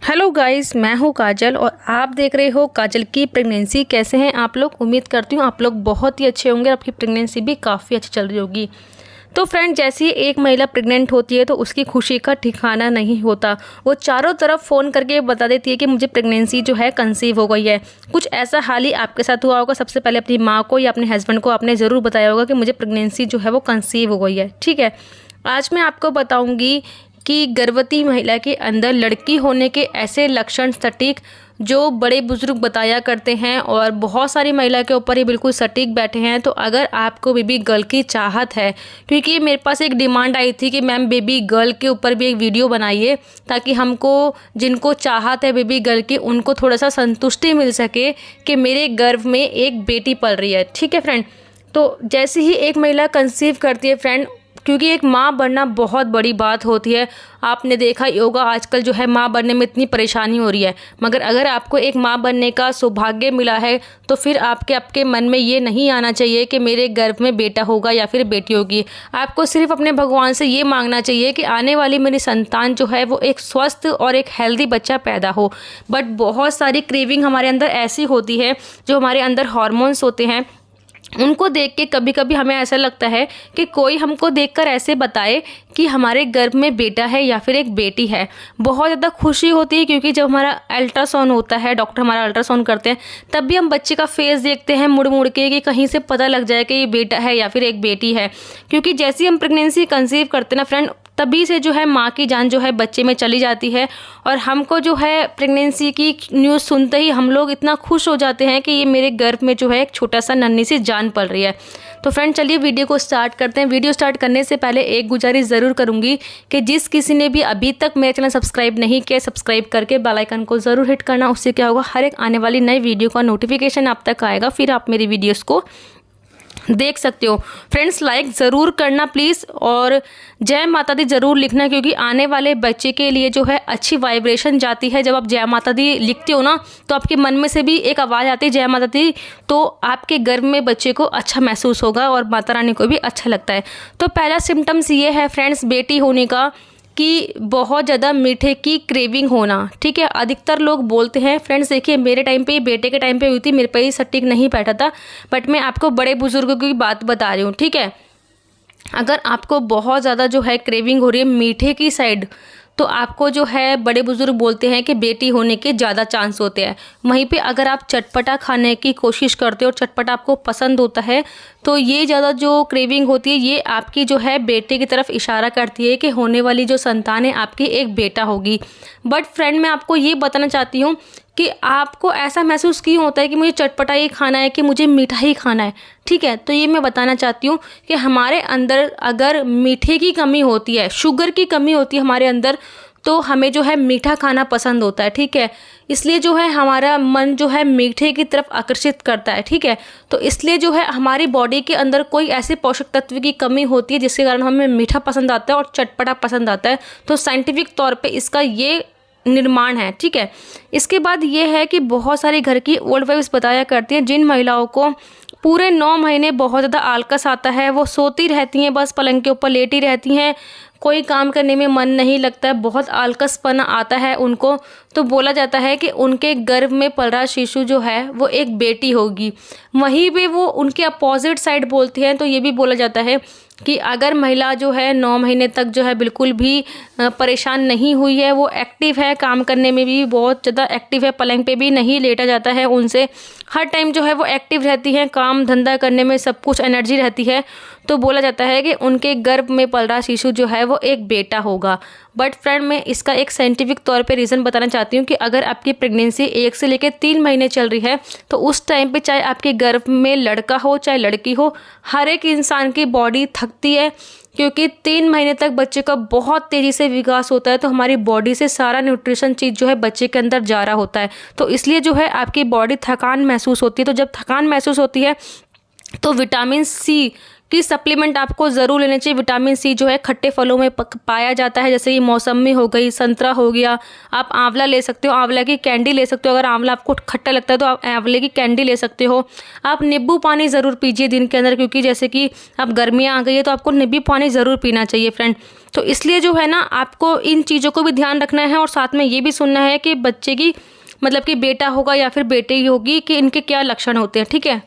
Hello guys, मैं हूँ काजल और आप देख रहे हो काजल की प्रेगनेंसी। कैसे हैं आप लोग? उम्मीद करती हूँ आप लोग बहुत ही अच्छे होंगे। आपकी प्रेगनेंसी भी काफ़ी अच्छी चल रही होगी। तो फ्रेंड, जैसे ही एक महिला प्रेग्नेंट होती है तो उसकी खुशी का ठिकाना नहीं होता। वो चारों तरफ फ़ोन करके बता देती है कि मुझे प्रेगनेंसी जो है कंसीव हो गई है। कुछ ऐसा हाल ही आपके साथ हुआ होगा। सबसे पहले अपनी माँ को या अपने हस्बैंड को आपने ज़रूर बताया होगा कि मुझे प्रेगनेंसी जो है वो कंसीव हो गई है। ठीक है, आज मैं आपको बताऊंगी कि गर्भवती महिला के अंदर लड़की होने के ऐसे लक्षण सटीक जो बड़े बुजुर्ग बताया करते हैं और बहुत सारी महिला के ऊपर ये बिल्कुल सटीक बैठे हैं। तो अगर आपको बेबी गर्ल की चाहत है, क्योंकि मेरे पास एक डिमांड आई थी कि मैम बेबी गर्ल के ऊपर भी एक वीडियो बनाइए ताकि हमको जिनको चाहत है बेबी गर्ल की उनको थोड़ा सा संतुष्टि मिल सके कि मेरे गर्भ में एक बेटी पल रही है। ठीक है फ्रेंड, तो जैसे ही एक महिला कंसीव करती है फ्रेंड, क्योंकि एक माँ बनना बहुत बड़ी बात होती है। आपने देखा ही होगा आजकल जो है माँ बनने में इतनी परेशानी हो रही है, मगर अगर आपको एक माँ बनने का सौभाग्य मिला है तो फिर आपके मन में ये नहीं आना चाहिए कि मेरे गर्भ में बेटा होगा या फिर बेटी होगी। आपको सिर्फ अपने भगवान से ये मांगना चाहिए कि आने वाली मेरी संतान जो है वो एक स्वस्थ और एक हेल्दी बच्चा पैदा हो। बट बहुत सारी क्रेविंग हमारे अंदर ऐसी होती है, जो हमारे अंदर हार्मोन्स होते हैं, उनको देख के कभी कभी हमें ऐसा लगता है कि कोई हमको देखकर ऐसे बताए कि हमारे गर्भ में बेटा है या फिर एक बेटी है। बहुत ज़्यादा खुशी होती है क्योंकि जब हमारा अल्ट्रासाउंड होता है, डॉक्टर हमारा अल्ट्रासाउंड करते हैं, तब भी हम बच्चे का फेस देखते हैं मुड़ मुड़ के कि कहीं से पता लग जाए कि ये बेटा है या फिर एक बेटी है। क्योंकि जैसे ही हम प्रेगनेंसी कंसीव करते हैं ना फ्रेंड, तभी से जो है माँ की जान जो है बच्चे में चली जाती है। और हमको जो है प्रेगनेंसी की न्यूज़ सुनते ही हम लोग इतना खुश हो जाते हैं कि ये मेरे गर्भ में जो है एक छोटा सा नन्ही सी जान पल रही है। तो फ्रेंड, चलिए वीडियो को स्टार्ट करते हैं। वीडियो स्टार्ट करने से पहले एक गुजारिश ज़रूर करूँगी कि जिस किसी ने भी अभी तक मेरे चैनल सब्सक्राइब नहीं किया, सब्सक्राइब करके बेल आइकन को ज़रूर हिट करना। उससे क्या होगा, हर एक आने वाली नई वीडियो का नोटिफिकेशन आप तक आएगा, फिर आप मेरी वीडियोज़ को देख सकते हो। फ्रेंड्स, लाइक ज़रूर करना प्लीज़ और जय माता दी ज़रूर लिखना, क्योंकि आने वाले बच्चे के लिए जो है अच्छी वाइब्रेशन जाती है। जब आप जय माता दी लिखते हो ना तो आपके मन में से भी एक आवाज़ आती है जय माता दी, तो आपके गर्भ में बच्चे को अच्छा महसूस होगा और माता रानी को भी अच्छा लगता है। तो पहला सिम्टम्स ये है फ्रेंड्स बेटी होने का कि बहुत ज़्यादा मीठे की क्रेविंग होना। ठीक है, अधिकतर लोग बोलते हैं फ्रेंड्स, देखिए मेरे टाइम पे, बेटे के टाइम पे हुई थी, मेरे पे ही सटीक नहीं बैठा था, बट मैं आपको बड़े बुजुर्गों की बात बता रही हूँ। ठीक है, अगर आपको बहुत ज़्यादा जो है क्रेविंग हो रही है मीठे की साइड, तो आपको जो है बड़े बुजुर्ग बोलते हैं कि बेटी होने के ज़्यादा चांस होते हैं। वहीं पे अगर आप चटपटा खाने की कोशिश करते हो और चटपटा आपको पसंद होता है, तो ये ज़्यादा जो क्रेविंग होती है ये आपकी जो है बेटे की तरफ इशारा करती है कि होने वाली जो संतान है आपकी एक बेटा होगी। बट फ्रेंड, मैं आपको ये बताना चाहती हूँ कि आपको ऐसा महसूस क्यों होता है कि मुझे चटपटा ही खाना है, कि मुझे मीठा ही खाना है। ठीक है, तो ये मैं बताना चाहती हूँ कि हमारे अंदर अगर मीठे की कमी होती है, शुगर की कमी होती है हमारे अंदर, तो हमें जो है मीठा खाना पसंद होता है। ठीक है, इसलिए जो है हमारा मन जो है मीठे की तरफ आकर्षित करता है। ठीक है, तो इसलिए जो है हमारी बॉडी के अंदर कोई ऐसे पोषक तत्व की कमी होती है जिसके कारण हमें मीठा पसंद आता है और चटपटा पसंद आता है। तो साइंटिफिक तौर पे इसका ये निर्माण है। ठीक है, इसके बाद ये है कि बहुत सारी घर की ओल्ड वाइफ्स बताया करती हैं जिन महिलाओं को पूरे 9 महीने बहुत ज़्यादा आलकस आता है, वो सोती रहती हैं, बस पलंग के ऊपर लेटी रहती हैं, कोई काम करने में मन नहीं लगता है, बहुत आलकसपना आता है उनको, तो बोला जाता है कि उनके गर्भ में पल रहा शिशु जो है वो एक बेटी होगी। वहीं पे वो उनके अपोजिट साइड बोलती हैं, तो ये भी बोला जाता है कि अगर महिला जो है 9 महीने तक जो है बिल्कुल भी परेशान नहीं हुई है, वो एक्टिव है, काम करने में भी बहुत ज़्यादा एक्टिव है, पलंग पे भी नहीं लेटा जाता है उनसे, हर टाइम जो है वो एक्टिव रहती हैं, काम धंधा करने में सब कुछ एनर्जी रहती है, तो बोला जाता है कि उनके गर्भ में पल रहा शिशु जो है वो एक बेटा होगा। बट फ्रेंड, मैं इसका एक साइंटिफिक तौर पे रीज़न बताना चाहती हूँ कि अगर आपकी प्रेगनेंसी 1 से लेकर 3 महीने चल रही है, तो उस टाइम पे चाहे आपके गर्भ में लड़का हो चाहे लड़की हो, हर एक इंसान की बॉडी थकती है, क्योंकि 3 महीने तक बच्चे का बहुत तेज़ी से विकास होता है, तो हमारी बॉडी से सारा न्यूट्रिशन चीज़ जो है बच्चे के अंदर जा रहा होता है, तो इसलिए जो है आपकी बॉडी थकान महसूस होती है। तो जब थकान महसूस होती है तो विटामिन सी कि सप्लीमेंट आपको ज़रूर लेना चाहिए। विटामिन सी जो है खट्टे फलों में पाया जाता है, जैसे कि मौसमी हो गई, संतरा हो गया, आप आंवला ले सकते हो, आंवला की कैंडी ले सकते हो। अगर आंवला आपको खट्टा लगता है तो आप आंवले की कैंडी ले सकते हो। आप नींबू पानी ज़रूर पीजिए दिन के अंदर, क्योंकि जैसे कि अब गर्मियाँ आ गई है तो आपको नींबू पानी ज़रूर पीना चाहिए फ्रेंड। तो इसलिए जो है ना आपको इन चीज़ों को भी ध्यान रखना है और साथ में ये भी सुनना है कि बच्चे की मतलब कि बेटा होगा या फिर बेटी होगी कि इनके क्या लक्षण होते हैं, ठीक है।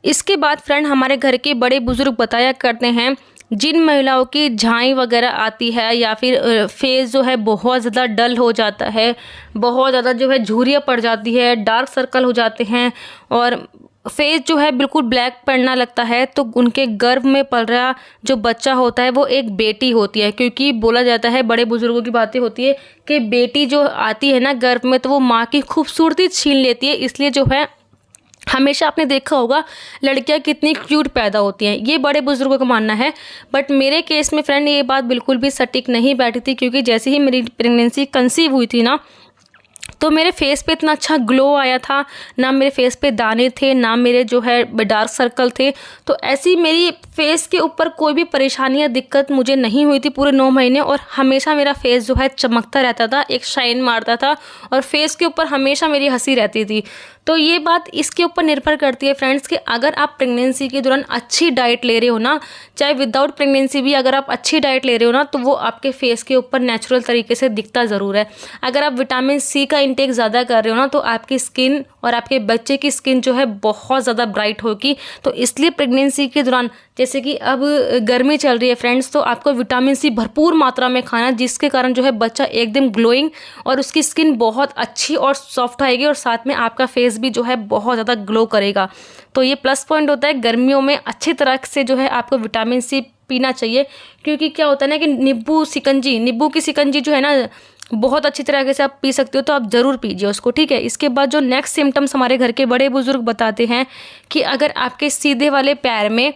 इसके बाद फ्रेंड हमारे घर के बड़े बुजुर्ग बताया करते हैं, जिन महिलाओं की झाई वगैरह आती है या फिर फेस जो है बहुत ज़्यादा डल हो जाता है, बहुत ज़्यादा जो है झुर्रियाँ पड़ जाती है, डार्क सर्कल हो जाते हैं और फेस जो है बिल्कुल ब्लैक पड़ना लगता है, तो उनके गर्भ में पल रहा जो बच्चा होता है वो एक बेटी होती है। क्योंकि बोला जाता है, बड़े बुजुर्गों की बातें होती है कि बेटी जो आती है ना गर्भ में तो वो माँ की खूबसूरती छीन लेती है। इसलिए जो है हमेशा आपने देखा होगा लड़कियां कितनी क्यूट पैदा होती हैं, ये बड़े बुजुर्गों का मानना है। बट मेरे केस में फ्रेंड ये बात बिल्कुल भी सटीक नहीं बैठी थी, क्योंकि जैसे ही मेरी प्रेगनेंसी कंसीव हुई थी ना तो मेरे फेस पे इतना अच्छा ग्लो आया था, ना मेरे फेस पे दाने थे, ना मेरे जो है डार्क सर्कल थे। तो ऐसी मेरी फेस के ऊपर कोई भी परेशानी या दिक्कत मुझे नहीं हुई थी पूरे 9 महीने, और हमेशा मेरा फेस जो है चमकता रहता था, एक शाइन मारता था और फेस के ऊपर हमेशा मेरी हंसी रहती थी। तो ये बात इसके ऊपर निर्भर करती है फ्रेंड्स कि अगर आप प्रेगनेंसी के दौरान अच्छी डाइट ले रहे हो ना, चाहे विदाउट प्रेगनेंसी भी अगर आप अच्छी डाइट ले रहे हो ना, तो वो आपके फेस के ऊपर नेचुरल तरीके से दिखता ज़रूर है। अगर आप विटामिन सी का इंटेक ज़्यादा कर रहे हो ना, तो आपकी स्किन और आपके बच्चे की स्किन जो है बहुत ज़्यादा ब्राइट होगी। तो इसलिए प्रेगनेंसी के दौरान, जैसे कि अब गर्मी चल रही है फ्रेंड्स, तो आपको विटामिन सी भरपूर मात्रा में खाना, जिसके कारण जो है बच्चा एकदम ग्लोइंग और उसकी स्किन बहुत अच्छी और सॉफ्ट आएगी और साथ में आपका फेस भी जो है बहुत ज़्यादा ग्लो करेगा। तो ये प्लस पॉइंट होता है। गर्मियों में अच्छी तरह से जो है आपको विटामिन सी पीना चाहिए, क्योंकि क्या होता है ना कि नींबू की शिकंजी जो है ना बहुत अच्छी तरीके से आप पी सकते हो, तो आप ज़रूर पीजिए उसको, ठीक है। इसके बाद जो नेक्स्ट सिम्टम्स हमारे घर के बड़े बुजुर्ग बताते हैं कि अगर आपके सीधे वाले पैर में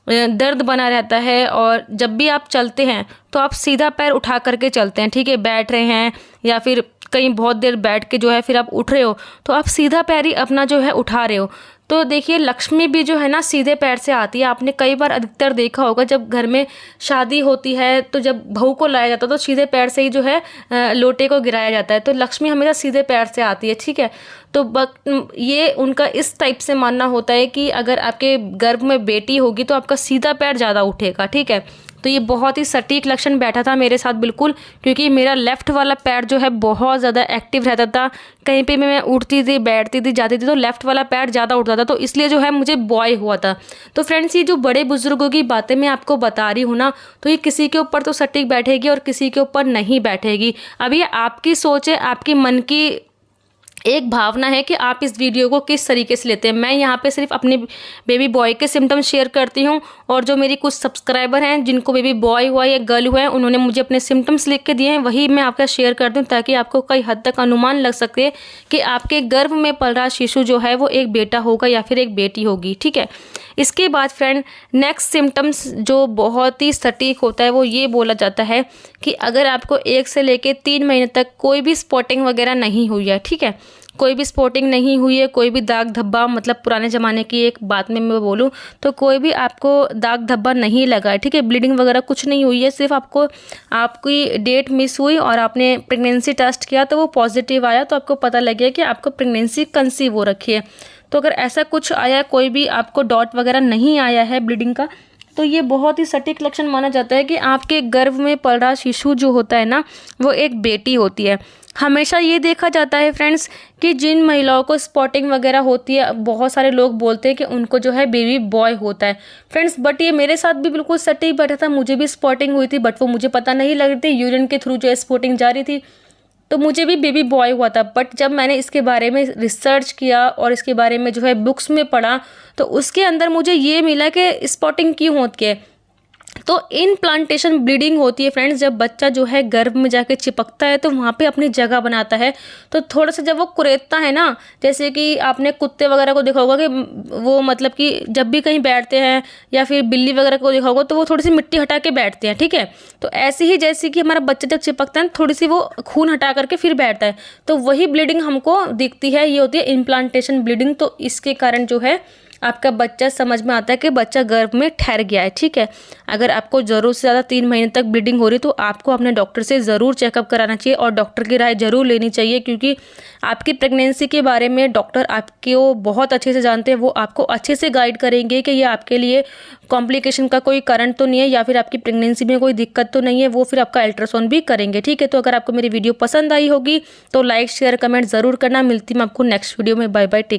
दर्द बना रहता है और जब भी आप चलते हैं तो आप सीधा पैर उठा करके चलते हैं, ठीक है, बैठ रहे हैं या फिर कहीं बहुत देर बैठ के जो है फिर आप उठ रहे हो, तो आप सीधा पैर ही अपना जो है उठा रहे हो। तो देखिए लक्ष्मी भी जो है ना सीधे पैर से आती है। आपने कई बार अधिकतर देखा होगा जब घर में शादी होती है तो जब बहू को लाया जाता है तो सीधे पैर से ही जो है लोटे को गिराया जाता है। तो लक्ष्मी हमेशा सीधे पैर से आती है, ठीक है। तो ये उनका इस टाइप से मानना होता है कि अगर आपके गर्भ में बेटी होगी तो आपका सीधा पैर ज़्यादा उठेगा, ठीक है। तो ये बहुत ही सटीक लक्षण बैठा था मेरे साथ बिल्कुल, क्योंकि मेरा लेफ़्ट वाला पैर जो है बहुत ज़्यादा एक्टिव रहता था। कहीं पे भी मैं उठती थी, बैठती थी, जाती थी तो लेफ़्ट वाला पैर ज़्यादा उठता था, तो इसलिए जो है मुझे बॉय हुआ था। तो फ्रेंड्स ये जो बड़े बुजुर्गों की बातें मैं आपको बता रही हूँ ना, तो ये किसी के ऊपर तो सटीक बैठेगी और किसी के ऊपर नहीं बैठेगी। अब ये आपकी सोच है, आपकी मन की एक भावना है कि आप इस वीडियो को किस तरीके से लेते हैं। मैं यहाँ पे सिर्फ अपने बेबी बॉय के सिम्टम्स शेयर करती हूँ, और जो मेरी कुछ सब्सक्राइबर हैं जिनको बेबी बॉय हुआ या गर्ल हुआ है उन्होंने मुझे अपने सिम्टम्स लिख के दिए हैं, वही मैं आपका शेयर करती हूँ, ताकि आपको कई हद तक अनुमान लग सके कि आपके गर्भ में पल रहा शिशु जो है वो एक बेटा होगा या फिर एक बेटी होगी, ठीक है। इसके बाद फ्रेंड नेक्स्ट सिम्टम्स जो बहुत ही सटीक होता है वो ये बोला जाता है कि अगर आपको 1 से लेकर 3 महीने तक कोई भी स्पॉटिंग वगैरह नहीं हुई है, ठीक है, कोई भी स्पॉटिंग नहीं हुई है, कोई भी दाग धब्बा, मतलब पुराने ज़माने की एक बात में मैं बोलूँ तो कोई भी आपको दाग धब्बा नहीं लगा है, ठीक है, ब्लीडिंग वगैरह कुछ नहीं हुई है, सिर्फ आपको आपकी डेट मिस हुई और आपने प्रेगनेंसी टेस्ट किया तो वो पॉजिटिव आया, तो आपको पता लग गया कि आपको प्रेगनेंसी कंसीव हो रखी है। तो अगर ऐसा कुछ आया, कोई भी आपको डॉट वगैरह नहीं आया है ब्लीडिंग का, तो ये बहुत ही सटीक लक्षण माना जाता है कि आपके गर्भ में पल रहा शिशु जो होता है ना वो एक बेटी होती है। हमेशा ये देखा जाता है फ्रेंड्स कि जिन महिलाओं को स्पॉटिंग वगैरह होती है, बहुत सारे लोग बोलते हैं कि उनको जो है बेबी बॉय होता है फ्रेंड्स, बट ये मेरे साथ भी बिल्कुल सटीक बैठा था। मुझे भी स्पॉटिंग हुई थी, बट वो मुझे पता नहीं लग रही थी, यूरिन के थ्रू जो है स्पॉटिंग जा रही थी, तो मुझे भी बेबी बॉय हुआ था। बट जब मैंने इसके बारे में रिसर्च किया और इसके बारे में जो है बुक्स में पढ़ा, तो उसके अंदर मुझे ये मिला कि स्पॉटिंग क्यों होती है। तो इनप्लांटेशन ब्लीडिंग होती है फ्रेंड्स, जब बच्चा जो है गर्भ में जाके चिपकता है तो वहाँ पे अपनी जगह बनाता है, तो थोड़ा सा जब वो कुरेदता है ना, जैसे कि आपने कुत्ते वगैरह को देखा होगा कि वो मतलब कि जब भी कहीं बैठते हैं या फिर बिल्ली वगैरह को देखा होगा तो वो थोड़ी सी मिट्टी हटा के बैठते हैं, ठीक है। तो ऐसे ही जैसे कि हमारा बच्चा जब चिपकता है थोड़ी सी वो खून हटा करके फिर बैठता है, तो वही ब्लीडिंग हमको दिखती है, ये होती है इम्प्लांटेशन ब्लीडिंग। तो इसके कारण जो है आपका बच्चा समझ में आता है कि बच्चा गर्भ में ठहर गया है। ठीक है, अगर आपको ज़रूरत से ज़्यादा 3 महीने तक ब्लीडिंग हो रही है तो आपको अपने डॉक्टर से ज़रूर चेकअप कराना चाहिए और डॉक्टर की राय ज़रूर लेनी चाहिए, क्योंकि आपकी प्रेगनेंसी के बारे में डॉक्टर आपको बहुत अच्छे से जानते हैं। वो आपको अच्छे से गाइड करेंगे कि ये आपके लिए कॉम्प्लिकेशन का कोई कारण तो नहीं है या फिर आपकी प्रेगनेंसी में कोई दिक्कत तो नहीं है। वो फिर आपका अल्ट्रासाउंड भी करेंगे। ठीक है, तो अगर आपको मेरी वीडियो पसंद आई होगी तो लाइक शेयर कमेंट ज़रूर करना। मिलती मैं आपको नेक्स्ट वीडियो में। Bye bye, take